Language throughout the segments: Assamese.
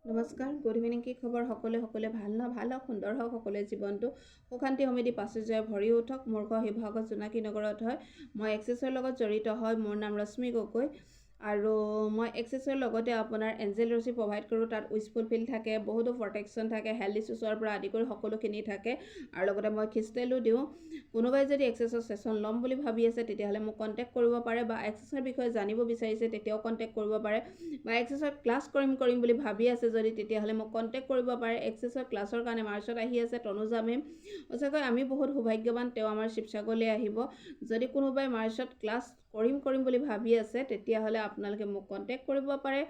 নমস্কাৰ, গুড ইভিনিং। কি খবৰ সকলোৱে ভাল ন? ভাল হওক, সুন্দৰ হওক, সকলোৱে জীৱনটো সুশান্তি সমৃদ্ধি প্ৰাচুৰ্যৰে ভৰি উঠক। মোৰ ঘৰ শিৱসাগৰ জোনাকী নগৰত হয়। মই এক্সেছৰ লগত জড়িত হয়। মোৰ নাম ৰশ্মি গগৈ আৰু মই এক্সেছৰ লগতে আপোনাৰ এঞ্জেল ৰছী প্ৰভাইড কৰোঁ। তাত উইচফুল ফিল থাকে, বহুতো প্ৰটেকশ্যন থাকে, হেল্থ ইছ্যুছৰ পৰা আদি কৰি সকলোখিনি থাকে আৰু লগতে মই খিষ্টেলো দিওঁ। কোনোবাই যদি এক্সেছৰ ছেশ্যন ল'ম বুলি ভাবি আছে তেতিয়াহ'লে মোক কণ্টেক্ট কৰিব পাৰে, বা এক্সেছৰ বিষয়ে জানিব বিচাৰিছে তেতিয়াও কণ্টেক্ট কৰিব পাৰে, বা এক্সেছৰ ক্লাছ কৰিম বুলি ভাবি আছে যদি তেতিয়াহ'লে মোক কণ্টেক্ট কৰিব পাৰে। এক্সেছৰ ক্লাছৰ কাৰণে মাৰ্চত আহি আছে তনুজা মেম। সঁচাকৈ আমি বহুত সৌভাগ্যৱান, তেওঁ আমাৰ শিৱসাগৰলৈ আহিব। যদি কোনোবাই মাৰ্চত ক্লাছ কৰিম বুলি ভাবি আছে তেতিয়াহ'লে আপোনালোকে মোক কণ্টেক্ট কৰিব পাৰে,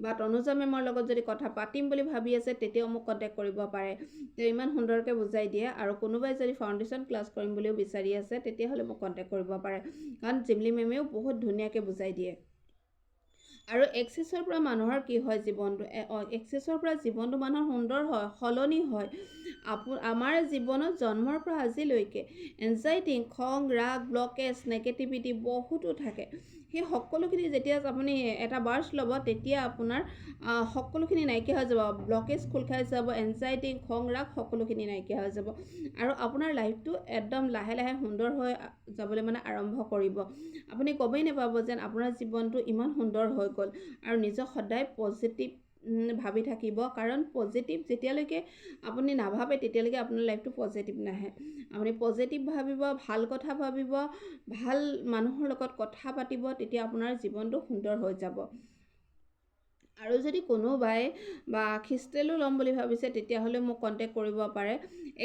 বা তনুজা মেমৰ লগত যদি কথা পাতিম বুলি ভাবি আছে তেতিয়াও মোক কণ্টেক্ট কৰিব পাৰে। তেওঁ ইমান সুন্দৰকৈ বুজাই দিয়ে। আৰু কোনোবাই যদি ফাউণ্ডেশ্যন ক্লাছ কৰিম বুলিও বিচাৰি আছে তেতিয়াহ'লে মোক কণ্টেক্ট কৰিব পাৰে, কাৰণ জিমলি মেমেও বহুত ধুনীয়াকৈ বুজাই দিয়ে। আৰু এক্সেছৰ পৰা মানুহৰ কি হয়, এক্সেছৰ পৰা জীৱনটো মানুহৰ সুন্দৰ হয়, সলনি হয়। আমাৰ জীৱনত জন্মৰ পৰা আজিলৈকে এনজাইটি, খং, ৰাগ, ব্লকেজ, নেগেটিভিটি বহুতো থাকে। সেই সকলোখিনি যেতিয়া আপুনি এটা বাৰ্ষ্ট ল'ব তেতিয়া আপোনাৰ সকলোখিনি নাইকিয়া হৈ যাব, ব্লকেজ খোল খাই যাব, এনজাইটি, খং, ৰাগ সকলোখিনি নাইকিয়া হৈ যাব আৰু আপোনাৰ লাইফটো একদম লাহে লাহে সুন্দৰ হৈ যাবলৈ আৰম্ভ কৰিব। আপুনি গমেই নাপাব যেন আপোনাৰ জীৱনটো ইমান সুন্দৰ হৈ গ'ল। আৰু নিজক সদায় পজিটিভ ভাবি থাকিব, কাৰণ পজিটিভ যেতিয়ালৈকে আপুনি নাভাবে তেতিয়ালৈকে আপোনাৰ লাইফটো পজিটিভ নাহে। আপুনি পজিটিভ ভাবিব, ভাল কথা ভাবিব, ভাল মানুহৰ লগত কথা পাতিব, তেতিয়া আপোনাৰ জীৱনটো সুন্দৰ হৈ যাব। আৰু যদি কোনোবাই বা খিষ্টেলো ল'ম বুলি ভাবিছে তেতিয়াহ'লে মোক কণ্টেক্ট কৰিব পাৰে।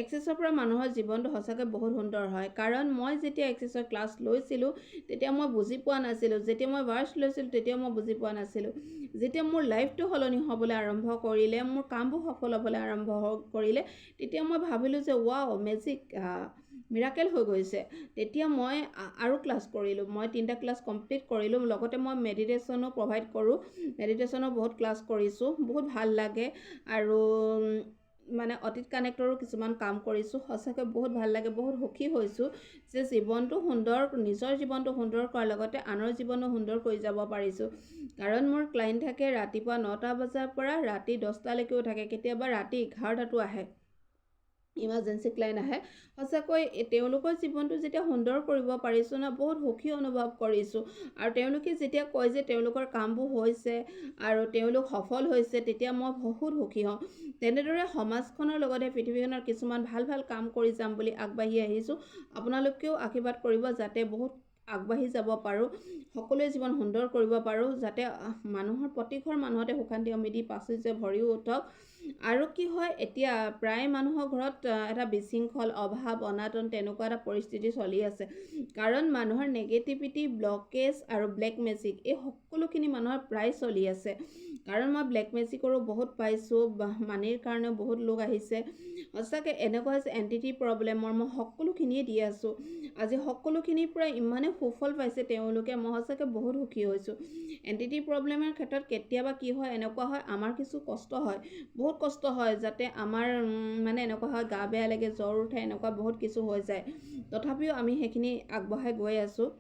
এক্সেছৰ পৰা মানুহৰ জীৱনটো সঁচাকৈ বহুত সুন্দৰ হয়, কাৰণ মই যেতিয়া এক্সেছৰ ক্লাছ লৈছিলোঁ তেতিয়া মই বুজি পোৱা নাছিলোঁ। যেতিয়া মই বাৰ্ষ্ট লৈছিলোঁ তেতিয়াও মই বুজি পোৱা নাছিলোঁ। যেতিয়া মোৰ লাইফটো সলনি হ'বলৈ আৰম্ভ কৰিলে, মোৰ কামবোৰ সফল হ'বলৈ আৰম্ভ কৰিলে, তেতিয়া মই ভাবিলোঁ যে ৱাও, মেজিক, মিৰাকেল হৈ গৈছে। তেতিয়া মই আৰু ক্লাছ কৰিলোঁ। মই 3টা ক্লাছ কমপ্লিট কৰিলোঁ। লগতে মই মেডিটেশ্যনো প্ৰভাইড কৰোঁ। মেডিটেশ্যনো বহুত ক্লাছ কৰিছোঁ, বহুত ভাল লাগে। আৰু অতীত কানেক্টৰো কিছুমান কাম কৰিছোঁ। সঁচাকৈ বহুত ভাল লাগে, বহুত সুখী হৈছোঁ যে জীৱনটো সুন্দৰ, নিজৰ জীৱনটো সুন্দৰ কৰাৰ লগতে আনৰ জীৱনো সুন্দৰ কৰি যাব পাৰিছোঁ। কাৰণ মোৰ ক্লাইণ্ট থাকে ৰাতিপুৱা 9টা বজাৰ পৰা ৰাতি 10টালৈকেও থাকে, কেতিয়াবা ৰাতি 11টাতো আহে, ইমাৰ্জেঞ্চি ক্লাইণ্ট আহে। সঁচাকৈ তেওঁলোকৰ জীৱনটো যেতিয়া সুন্দৰ কৰিব পাৰিছোঁ ন, বহুত সুখী অনুভৱ কৰিছোঁ। আৰু তেওঁলোকে যেতিয়া কয় যে তেওঁলোকৰ কামবোৰ হৈছে আৰু তেওঁলোক সফল হৈছে, তেতিয়া মই বহুত সুখী হওঁ। তেনেদৰে সমাজখনৰ লগতে পৃথিৱীখনৰ কিছুমান ভাল ভাল কাম কৰি যাম বুলি আগবাঢ়ি আহিছোঁ। আপোনালোকেও আশীৰ্বাদ কৰিব যাতে বহুত আগবাঢ়ি যাব পাৰোঁ, সকলোৱে জীৱন সুন্দৰ কৰিব পাৰোঁ, যাতে প্ৰতিঘৰ মানুহতে সুশান্তি সমৃদ্ধি প্ৰাচুৰ্যৰে ভৰি উঠক। আৰু কি হয়, এতিয়া প্ৰায় মানুহৰ ঘৰত এটা বিশৃংখল, অভাৱ, অনাটন তেনেকুৱা এটা পৰিস্থিতি চলি আছে, কাৰণ মানুহৰ নেগেটিভিটি, ব্লকেজ আৰু ব্লেক মেজিক এই সকলোখিনি মানুহৰ প্ৰায় চলি আছে। কাৰণ মই ব্লেক মেজিকৰো বহুত পাইছোঁ, মানিৰ কাৰণেও বহুত লোক আহিছে। সঁচাকৈ এনেকুৱা হৈছে এণ্টিটি প্ৰব্লেমৰ মই সকলোখিনিয়ে দি আছোঁ। আজি সকলোখিনিৰ পৰা ইমানেই সুফল পাইছে তেওঁলোকে, মই সঁচাকৈ বহুত সুখী হৈছোঁ। এণ্টিটি প্ৰব্লেমৰ ক্ষেত্ৰত কেতিয়াবা কি হয়, এনেকুৱা হয় আমাৰ কিছু কষ্ট হয়, বহুত কষ্ট হয়, যাতে আমাৰ এনেকুৱা হয় গা বেয়া লাগে, জ্বৰ উঠে, এনেকুৱা বহুত কিছু হৈ যায়। তথাপিও আমি সেইখিনি আগবঢ়াই গৈ আছোঁ।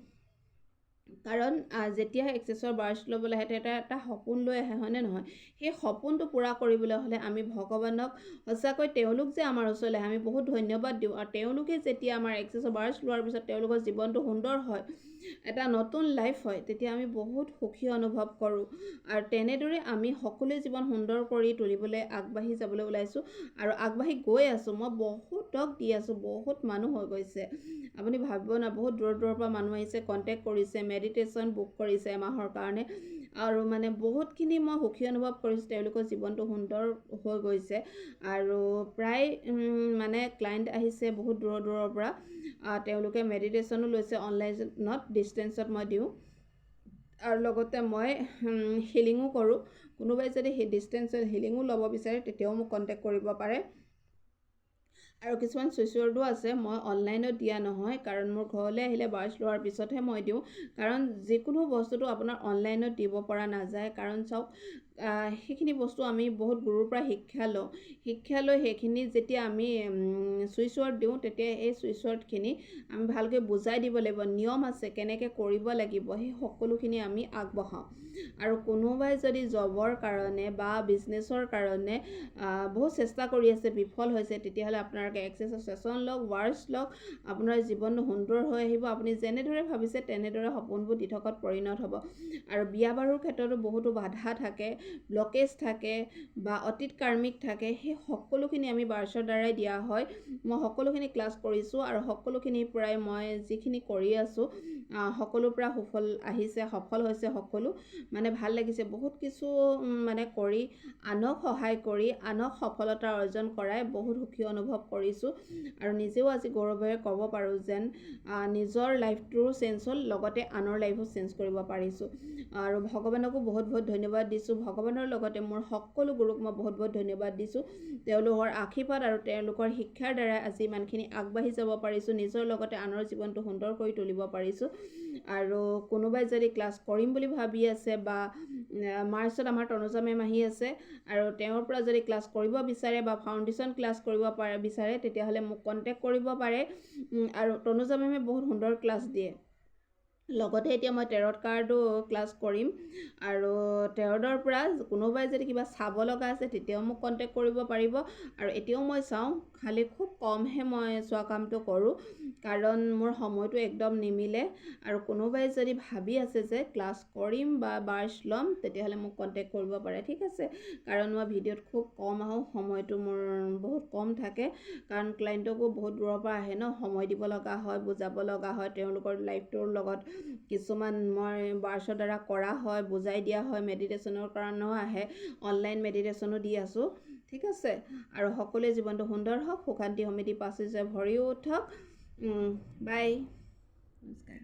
কাৰণ যেতিয়া এক্সেছৰ বাৰ্ষ্ট ল'বলৈ আহে তেতিয়া এটা সপোন লৈ আহে, হয়নে নহয়? সেই সপোনটো পূৰা কৰিবলৈ হ'লে আমি ভগৱানক সঁচাকৈ, তেওঁলোক যে আমাৰ ওচৰলৈ আহে আমি বহুত ধন্যবাদ দিওঁ। আৰু তেওঁলোকে যেতিয়া আমাৰ এক্সেছৰ বাৰ্ষ্ট লোৱাৰ পিছত তেওঁলোকৰ জীৱনটো সুন্দৰ হয়, এটা নতুন লাইফ হয়, তেতিয়া আমি বহুত সুখী অনুভৱ কৰোঁ। আৰু তেনেদৰে আমি সকলোৱে জীৱন সুন্দৰ কৰি তুলিবলৈ আগবাঢ়ি যাবলৈ ওলাইছোঁ আৰু আগবাঢ়ি গৈ আছোঁ। মই বহুতক দি আছোঁ, বহুত মানুহ হৈ গৈছে, আপুনি ভাবিব না, বহুত দূৰৰ পৰা মানুহ আহিছে, কণ্টেক্ট কৰিছে, মেডিটেশ্যন বুক কৰিছে এমাহৰ কাৰণে। আৰু বহুতখিনি মই সুখী অনুভৱ কৰিছোঁ, তেওঁলোকৰ জীৱনটো সুন্দৰ হৈ গৈছে। আৰু প্ৰায় ক্লাইণ্ট আহিছে বহুত দূৰৰ পৰা। তেওঁলোকে মেডিটেশ্যনো লৈছে অনলাইনত, ডিষ্টেঞ্চত মই দিওঁ। আৰু লগতে মই হিলিঙো কৰোঁ। কোনোবাই যদি সেই ডিষ্টেঞ্চত হিলিঙো ল'ব বিচাৰে তেতিয়াও মোক কণ্টেক্ট কৰিব পাৰে। আৰু কিছুমান চুইচ ৱৰ্ডো আছে, মই অনলাইনত দিয়া নহয়, কাৰণ মোৰ ঘৰলৈ আহিলে বাৰ্ষ্ট লোৱাৰ পিছতহে মই দিওঁ। কাৰণ যিকোনো বস্তুটো আপোনাৰ অনলাইনত দিব পৰা নাযায়, কাৰণ চাওক সেইখিনি বস্তু আমি বহুত গুৰুৰ পৰা শিক্ষা লৈ সেইখিনি যেতিয়া আমি ছুইচ ৱৰ্ড দিওঁ তেতিয়া এই ছুইচ ৱৰ্ডখিনি আমি ভালকৈ বুজাই দিব লাগিব, নিয়ম আছে কেনেকৈ কৰিব লাগিব, সেই সকলোখিনি আমি আগবঢ়াওঁ। আৰু কোনোবাই যদি জবৰ কাৰণে বা বিজনেছৰ কাৰণে বহুত চেষ্টা কৰি আছে, বিফল হৈছে, তেতিয়াহ'লে আপোনালোকে এক্সেছৰ ছেশ্যন লওক, ৱাৰ্ডছ লওক, আপোনাৰ জীৱনটো সুন্দৰ হৈ আহিব। আপুনি যেনেদৰে ভাবিছে তেনেদৰে সপোনবোৰ দিঠকত পৰিণত হ'ব। আৰু বিয়া বাৰুৰ ক্ষেত্ৰতো বহুতো বাধা থাকে, ব্লকেজ থাকে বা অতীত কাৰ্মিক থাকে, সেই সকলোখিনি আমি বাৰ্ছৰ দ্বাৰাই দিয়া হয়। মই সকলোখিনি ক্লাছ কৰিছোঁ আৰু সকলোখিনিৰ পৰাই মই যিখিনি কৰি আছোঁ সকলোৰ পৰা সুফল আহিছে, সফল হৈছে সকলো। মানে ভাল লাগিছে বহুত কিছু মানে কৰি আনক সহায় কৰি আনক সফলতা অৰ্জন কৰাই বহুত সুখী অনুভৱ কৰিছোঁ। আৰু নিজেও আজি গৌৰৱেৰে ক'ব পাৰোঁ যেন নিজৰ লাইফটোও চেঞ্জ হ'ল, লগতে আনৰ লাইফো চেঞ্জ কৰিব পাৰিছোঁ। আৰু ভগৱানকো বহুত বহুত ধন্যবাদ দিছোঁ। ভগৱানৰ লগতে মোৰ সকলো গুৰুক মই বহুত বহুত ধন্যবাদ দিছোঁ। তেওঁলোকৰ আশীৰ্বাদ আৰু তেওঁলোকৰ শিক্ষাৰ দ্বাৰাই আজি ইমানখিনি আগবাঢ়ি যাব পাৰিছোঁ, নিজৰ লগতে আনৰ জীৱনটো সুন্দৰ কৰি তুলিব পাৰিছোঁ। আৰু কোনোবাই যদি ক্লাছ কৰিম বুলি ভাবি আছে বা মাৰ্চত আমাৰ তনুজা মেম আহি আছে আৰু তেওঁৰ পৰা যদি ক্লাছ কৰিব বিচাৰে বা ফাউণ্ডেশ্যন ক্লাছ কৰিব বিচাৰে তেতিয়াহ'লে মোক কণ্টেক্ট কৰিব পাৰে। আৰু তনুজা মেমে বহুত সুন্দৰ ক্লাছ দিয়ে। লগতে এতিয়া মই টেৰট কাৰ্ডো ক্লাছ কৰিম। আৰু টেৰটৰ পৰা কোনোবাই যদি কিবা চাব লগা আছে তেতিয়াও মোক কণ্টেক্ট কৰিব পাৰিব। আৰু এতিয়াও মই চাওঁ, খালি খুব কমহে মই চোৱা কামটো কৰোঁ, কাৰণ মোৰ সময়টো একদম নিমিলে। আৰু কোনোবাই যদি ভাবি আছে যে ক্লাছ কৰিম বা বাৰ্ছ ল'ম তেতিয়াহ'লে মোক কণ্টেক্ট কৰিব পাৰে, ঠিক আছে। কাৰণ মই ভিডিঅ'ত খুব কম আহোঁ, সময়টো মোৰ বহুত কম থাকে, কাৰণ ক্লাইণ্টকো বহুত দূৰৰ পৰা আহে ন, সময় দিব লগা হয়, বুজাব লগা হয়, তেওঁলোকৰ লাইফটোৰ লগত কিছুমান মই বাৰ্ছৰ দ্বাৰা কৰা হয়, বুজাই দিয়া হয়, মেডিটেশ্যনৰ কাৰণেও আহে, অনলাইন মেডিটেশ্যনো দি আছোঁ, ঠিক আছে। আৰু সকলোৱে জীৱনটো সুন্দৰ হওক, সুখ শান্তি সমৃদ্ধি প্ৰাচুৰ্য্যৰে ভৰি উঠক। বাই, নমস্কাৰ।